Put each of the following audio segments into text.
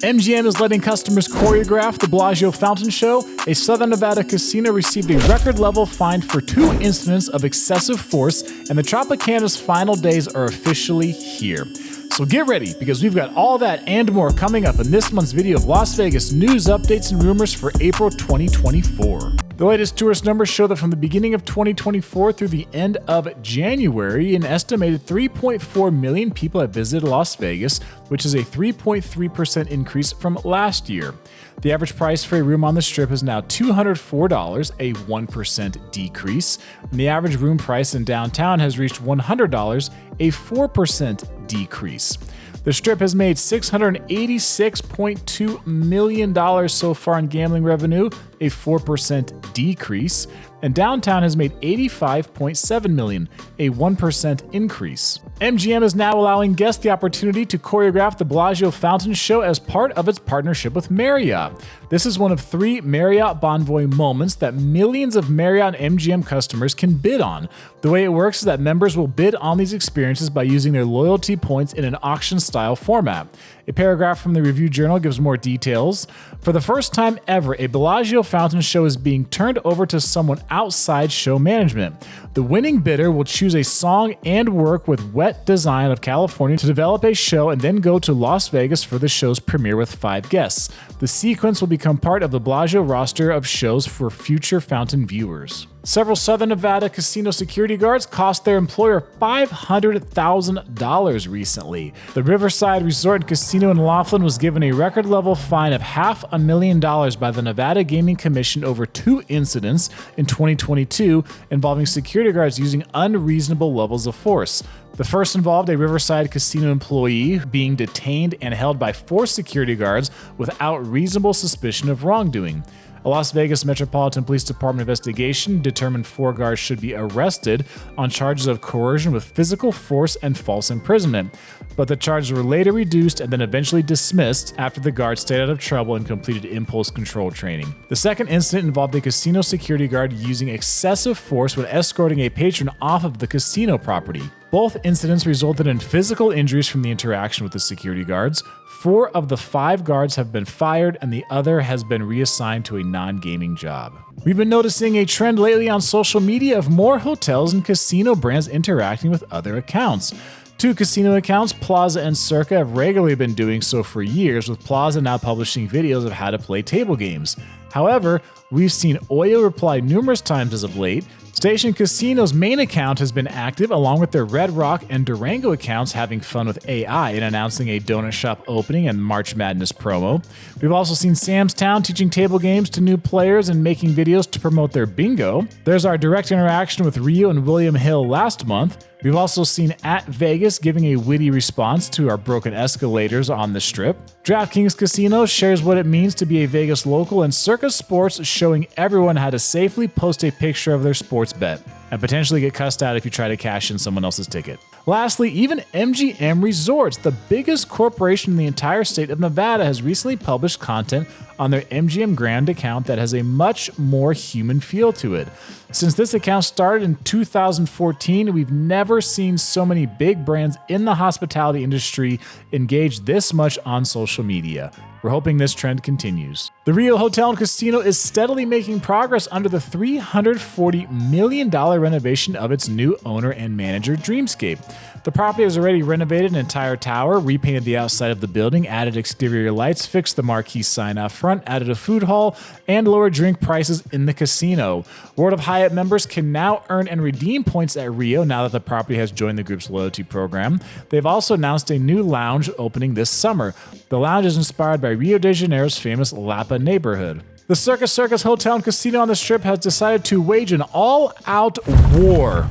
MGM is letting customers choreograph the Bellagio fountain show. A Southern Nevada casino received a record-level fine for 2 incidents of excessive force, and the Tropicana's final days are officially here. So get ready, because we've got all that and more coming up in this month's video of Las Vegas news, updates, and rumors for April 2024. The latest tourist numbers show that from the beginning of 2024 through the end of January, an estimated 3.4 million people have visited Las Vegas, which is a 3.3% increase from last year. The average price for a room on the Strip is now $204, a 1% decrease, and the average room price in downtown has reached $100, a 4% decrease. The Strip has made $686.2 million so far in gambling revenue, a 4% decrease, and downtown has made $85.7 million, a 1% increase. MGM is now allowing guests the opportunity to choreograph the Bellagio fountain show as part of its partnership with Marriott. This is one of 3 Marriott Bonvoy moments that millions of Marriott and MGM customers can bid on. The way it works is that members will bid on these experiences by using their loyalty points in an auction-style format. A paragraph from the Review Journal gives more details. For the first time ever, a Bellagio fountain show is being turned over to someone outside show management. The winning bidder will choose a song and work with Wet Design of California to develop a show and then go to Las Vegas for the show's premiere with 5 guests. The sequence will become part of the Bellagio roster of shows for future fountain viewers. Several Southern Nevada casino security guards cost their employer $500,000 recently. The Riverside Resort and Casino in Laughlin was given a record-level fine of $500,000 by the Nevada Gaming Commission over 2 incidents in 2022 involving security guards using unreasonable levels of force. The first involved a Riverside Casino employee being detained and held by 4 security guards without reasonable suspicion of wrongdoing. A Las Vegas Metropolitan Police Department investigation determined 4 guards should be arrested on charges of coercion with physical force and false imprisonment, but the charges were later reduced and then eventually dismissed after the guards stayed out of trouble and completed impulse control training. The second incident involved a casino security guard using excessive force when escorting a patron off of the casino property. Both incidents resulted in physical injuries from the interaction with the security guards. 4 of the 5 guards have been fired, and the other has been reassigned to a non-gaming job. We've been noticing a trend lately on social media of more hotels and casino brands interacting with other accounts. 2 casino accounts, Plaza and Circa, have regularly been doing so for years, with Plaza now publishing videos of how to play table games. However, we've seen Oyo reply numerous times as of late. Station Casino's main account has been active, along with their Red Rock and Durango accounts having fun with AI and announcing a donut shop opening and March Madness promo. We've also seen Sam's Town teaching table games to new players and making videos to promote their bingo. There's our direct interaction with Rio and William Hill last month. We've also seen At Vegas giving a witty response to our broken escalators on the Strip. DraftKings Casino shares what it means to be a Vegas local, and Circus Sports showing everyone how to safely post a picture of their sports bet and potentially get cussed out if you try to cash in someone else's ticket. Lastly, even MGM Resorts, the biggest corporation in the entire state of Nevada, has recently published content on their MGM Grand account that has a much more human feel to it. Since this account started in 2014, we've never seen so many big brands in the hospitality industry engage this much on social media. We're hoping this trend continues. The Rio Hotel and Casino is steadily making progress under the $340 million renovation of its new owner and manager, Dreamscape. The property has already renovated an entire tower, repainted the outside of the building, added exterior lights, fixed the marquee sign out front, added a food hall, and lowered drink prices in the casino. World of Hyatt members can now earn and redeem points at Rio now that the property has joined the group's loyalty program. They've also announced a new lounge opening this summer. The lounge is inspired by Rio de Janeiro's famous Lapa neighborhood. The Circus Hotel and Casino on the Strip has decided to wage an all-out war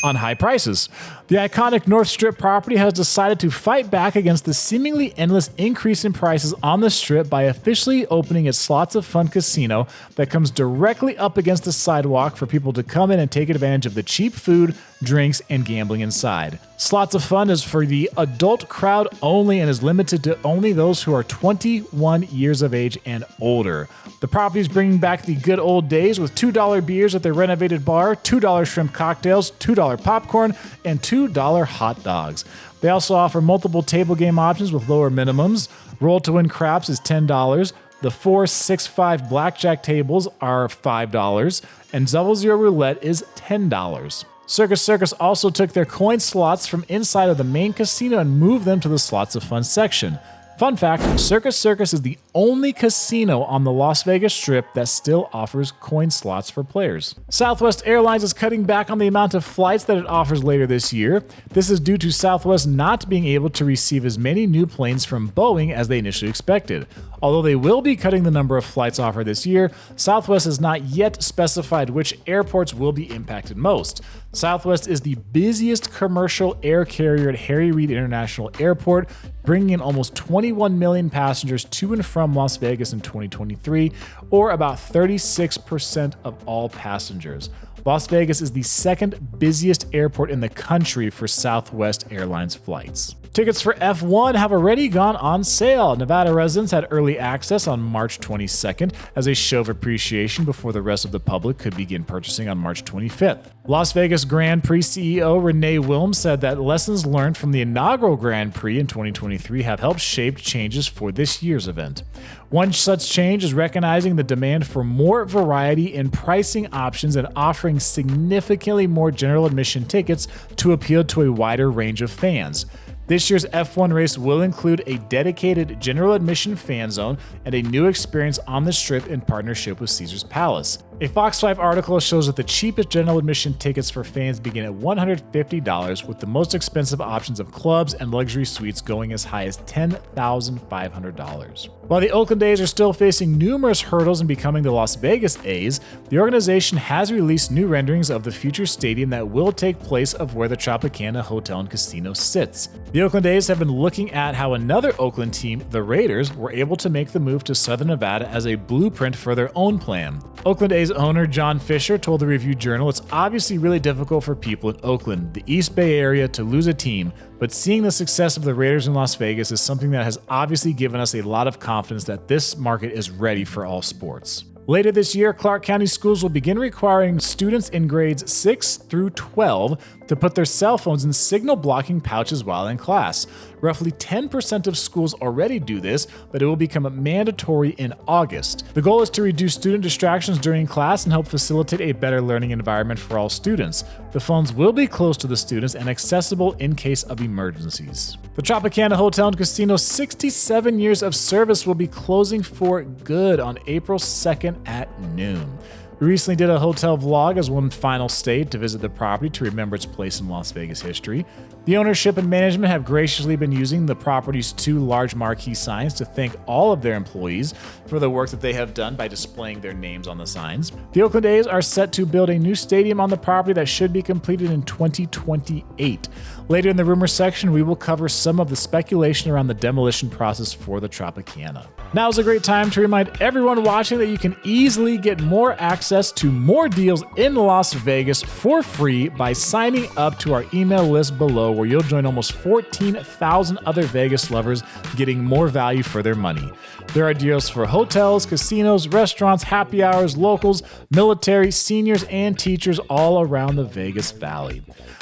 on high prices. The iconic North Strip property has decided to fight back against the seemingly endless increase in prices on the Strip by officially opening its Slots of Fun casino that comes directly up against the sidewalk for people to come in and take advantage of the cheap food, drinks, and gambling inside. Slots of Fun is for the adult crowd only and is limited to only those who are 21 years of age and older. The property is bringing back the good old days with $2 beers at their renovated bar, $2 shrimp cocktails, $2 popcorn, and $2 hot dogs. They also offer multiple table game options with lower minimums. Roll to win craps is $10. The 4, 6, 5 blackjack tables are $5, and double zero roulette is $10. Circus also took their coin slots from inside of the main casino and moved them to the Slots of Fun section. Fun fact, Circus is the only casino on the Las Vegas Strip that still offers coin slots for players. Southwest Airlines is cutting back on the amount of flights that it offers later this year. This is due to Southwest not being able to receive as many new planes from Boeing as they initially expected. Although they will be cutting the number of flights offered this year, Southwest has not yet specified which airports will be impacted most. Southwest is the busiest commercial air carrier at Harry Reid International Airport, bringing in almost 21 million passengers to and from Las Vegas in 2023, or about 36% of all passengers. Las Vegas is the second busiest airport in the country for Southwest Airlines flights. Tickets for F1 have already gone on sale. Nevada residents had early access on March 22nd as a show of appreciation before the rest of the public could begin purchasing on March 25th. Las Vegas Grand Prix CEO Renee Wilms said that lessons learned from the inaugural Grand Prix in 2023 have helped shape changes for this year's event. One such change is recognizing the demand for more variety in pricing options and offering significantly more general admission tickets to appeal to a wider range of fans. This year's F1 race will include a dedicated general admission fan zone and a new experience on the Strip in partnership with Caesars Palace. A Fox 5 article shows that the cheapest general admission tickets for fans begin at $150, with the most expensive options of clubs and luxury suites going as high as $10,500. While the Oakland A's are still facing numerous hurdles in becoming the Las Vegas A's, the organization has released new renderings of the future stadium that will take place of where the Tropicana Hotel and Casino sits. The Oakland A's have been looking at how another Oakland team, the Raiders, were able to make the move to Southern Nevada as a blueprint for their own plan. Oakland A's owner John Fisher told the Review-Journal, "It's obviously really difficult for people in Oakland, the East Bay area, to lose a team, but seeing the success of the Raiders in Las Vegas is something that has obviously given us a lot of confidence that this market is ready for all sports." Later this year, Clark County schools will begin requiring students in grades 6 through 12 to put their cell phones in signal blocking pouches while in class. Roughly 10% of schools already do this, but it will become mandatory in August. The goal is to reduce student distractions during class and help facilitate a better learning environment for all students. The phones will be close to the students and accessible in case of emergencies. The Tropicana Hotel and Casino's 67 years of service will be closing for good on April 2nd at noon. We recently did a hotel vlog as one final stayed to visit the property to remember its place in Las Vegas history. The ownership and management have graciously been using the property's 2 large marquee signs to thank all of their employees for the work that they have done by displaying their names on the signs. The Oakland A's are set to build a new stadium on the property that should be completed in 2028. Later in the rumor section, we will cover some of the speculation around the demolition process for the Tropicana. Now is a great time to remind everyone watching that you can easily get more access to more deals in Las Vegas for free by signing up to our email list below, where you'll join almost 14,000 other Vegas lovers getting more value for their money. There are deals for hotels, casinos, restaurants, happy hours, locals, military, seniors, and teachers all around the Vegas Valley.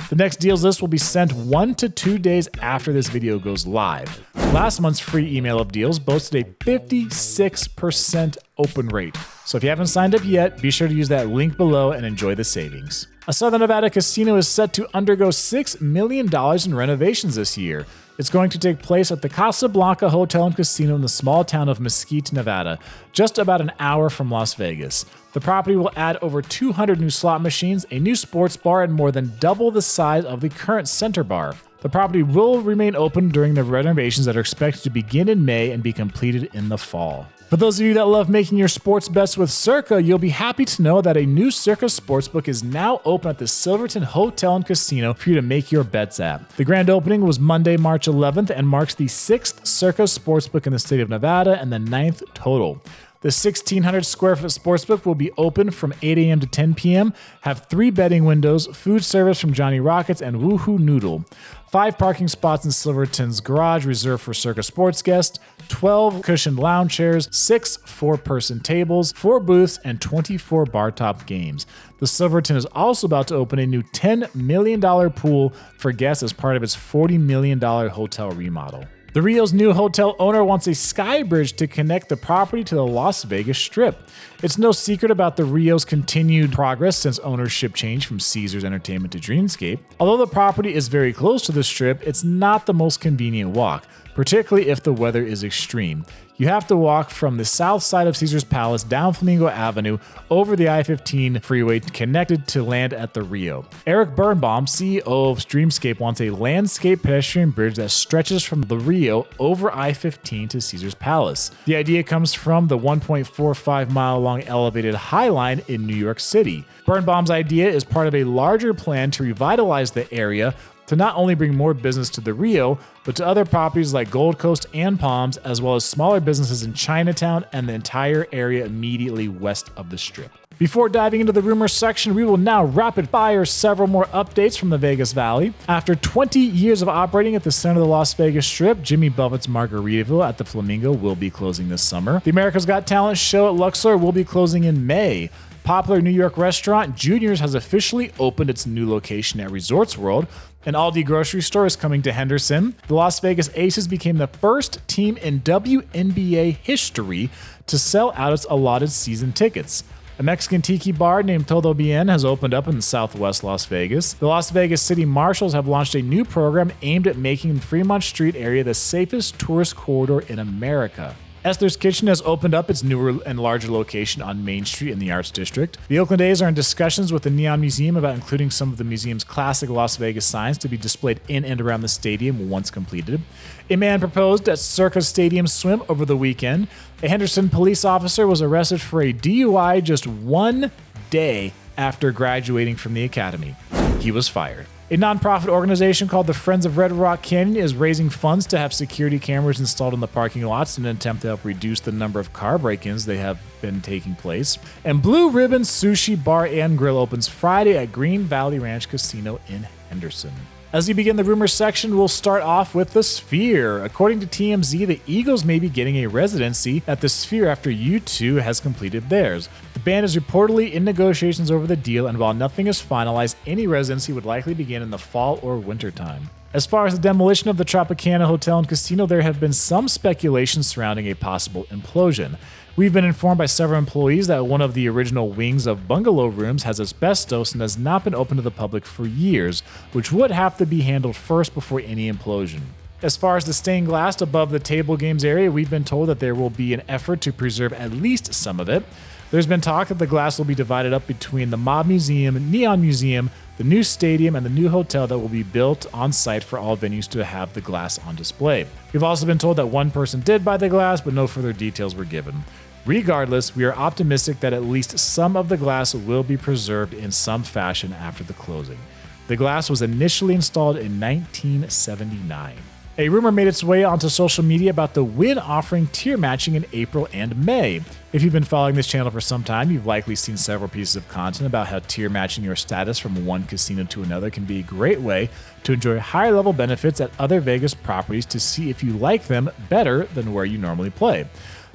The next deals list will be sent 1 to 2 days after this video goes live. Last month's free email of deals boasted a 56% open rate. So if you haven't signed up yet, be sure to use that link below and enjoy the savings. A Southern Nevada casino is set to undergo $6 million in renovations this year. It's going to take place at the CasaBlanca Hotel and Casino in the small town of Mesquite, Nevada, just about an hour from Las Vegas. The property will add over 200 new slot machines, a new sports bar, and more than double the size of the current center bar. The property will remain open during the renovations that are expected to begin in May and be completed in the fall. For those of you that love making your sports bets with Circa, you'll be happy to know that a new Circa Sportsbook is now open at the Silverton Hotel and Casino for you to make your bets at. The grand opening was Monday, March 11th, and marks the 6th Circa Sportsbook in the state of Nevada and the 9th total. The 1,600 square foot sportsbook will be open from 8 a.m. to 10 p.m., have 3 betting windows, food service from Johnny Rockets and Woohoo Noodle, 5 parking spots in Silverton's garage reserved for Circa sports guests, 12 cushioned lounge chairs, 6 4-person tables, 4 booths, and 24 bar top games. The Silverton is also about to open a new $10 million pool for guests as part of its $40 million hotel remodel. The Rio's new hotel owner wants a sky bridge to connect the property to the Las Vegas Strip. It's no secret about the Rio's continued progress since ownership changed from Caesars Entertainment to Dreamscape. Although the property is very close to the Strip, it's not the most convenient walk, particularly if the weather is extreme. You have to walk from the south side of Caesars Palace down Flamingo Avenue over the I-15 freeway connected to land at the Rio. Eric Birnbaum, CEO of Dreamscape, wants a landscape pedestrian bridge that stretches from the Rio over I-15 to Caesars Palace. The idea comes from the 1.45 mile long elevated High Line in New York City. Birnbaum's idea is part of a larger plan to revitalize the area to not only bring more business to the Rio, but to other properties like Gold Coast and Palms, as well as smaller businesses in Chinatown and the entire area immediately west of the Strip. Before diving into the rumors section, we will now rapid fire several more updates from the Vegas Valley. After 20 years of operating at the center of the Las Vegas Strip, Jimmy Buffett's Margaritaville at the Flamingo will be closing this summer. The America's Got Talent show at Luxor will be closing in May. Popular New York restaurant Junior's has officially opened its new location at Resorts World. An Aldi grocery store is coming to Henderson. The Las Vegas Aces became the first team in WNBA history to sell out its allotted season tickets. A Mexican tiki bar named Todo Bien has opened up in southwest Las Vegas. The Las Vegas City Marshals have launched a new program aimed at making the Fremont Street area the safest tourist corridor in America. Esther's Kitchen has opened up its newer and larger location on Main Street in the Arts District. The Oakland A's are in discussions with the Neon Museum about including some of the museum's classic Las Vegas signs to be displayed in and around the stadium once completed. A man proposed at Circus Stadium Swim over the weekend. A Henderson police officer was arrested for a DUI just 1 day after graduating from the academy. He was fired. A nonprofit organization called the Friends of Red Rock Canyon is raising funds to have security cameras installed in the parking lots in an attempt to help reduce the number of car break-ins they have been taking place. And Blue Ribbon Sushi Bar and Grill opens Friday at Green Valley Ranch Casino in Henderson. As we begin the rumors section, we'll start off with the Sphere. According to TMZ, the Eagles may be getting a residency at the Sphere after U2 has completed theirs. The band is reportedly in negotiations over the deal, and while nothing is finalized, any residency would likely begin in the fall or winter time. As far as the demolition of the Tropicana Hotel and Casino, there have been some speculation surrounding a possible implosion. We've been informed by several employees that one of the original wings of bungalow rooms has asbestos and has not been open to the public for years, which would have to be handled first before any implosion. As far as the stained glass above the table games area, we've been told that there will be an effort to preserve at least some of it. There's been talk that the glass will be divided up between the Mob Museum, Neon Museum, the new stadium, and the new hotel that will be built on site for all venues to have the glass on display. We've also been told that one person did buy the glass, but no further details were given. Regardless, we are optimistic that at least some of the glass will be preserved in some fashion after the closing. The glass was initially installed in 1979. A rumor made its way onto social media about the Wynn offering tier matching in April and May. If you've been following this channel for some time, you've likely seen several pieces of content about how tier matching your status from one casino to another can be a great way to enjoy higher level benefits at other Vegas properties to see if you like them better than where you normally play.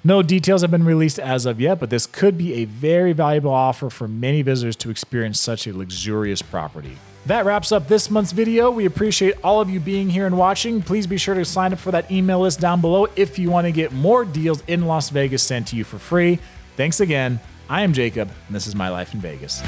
No details have been released as of yet, but this could be a very valuable offer for many visitors to experience such a luxurious property. That wraps up this month's video. We appreciate all of you being here and watching. Please be sure to sign up for that email list down below if you want to get more deals in Las Vegas sent to you for free. Thanks again. I am Jacob, and this is My Life in Vegas.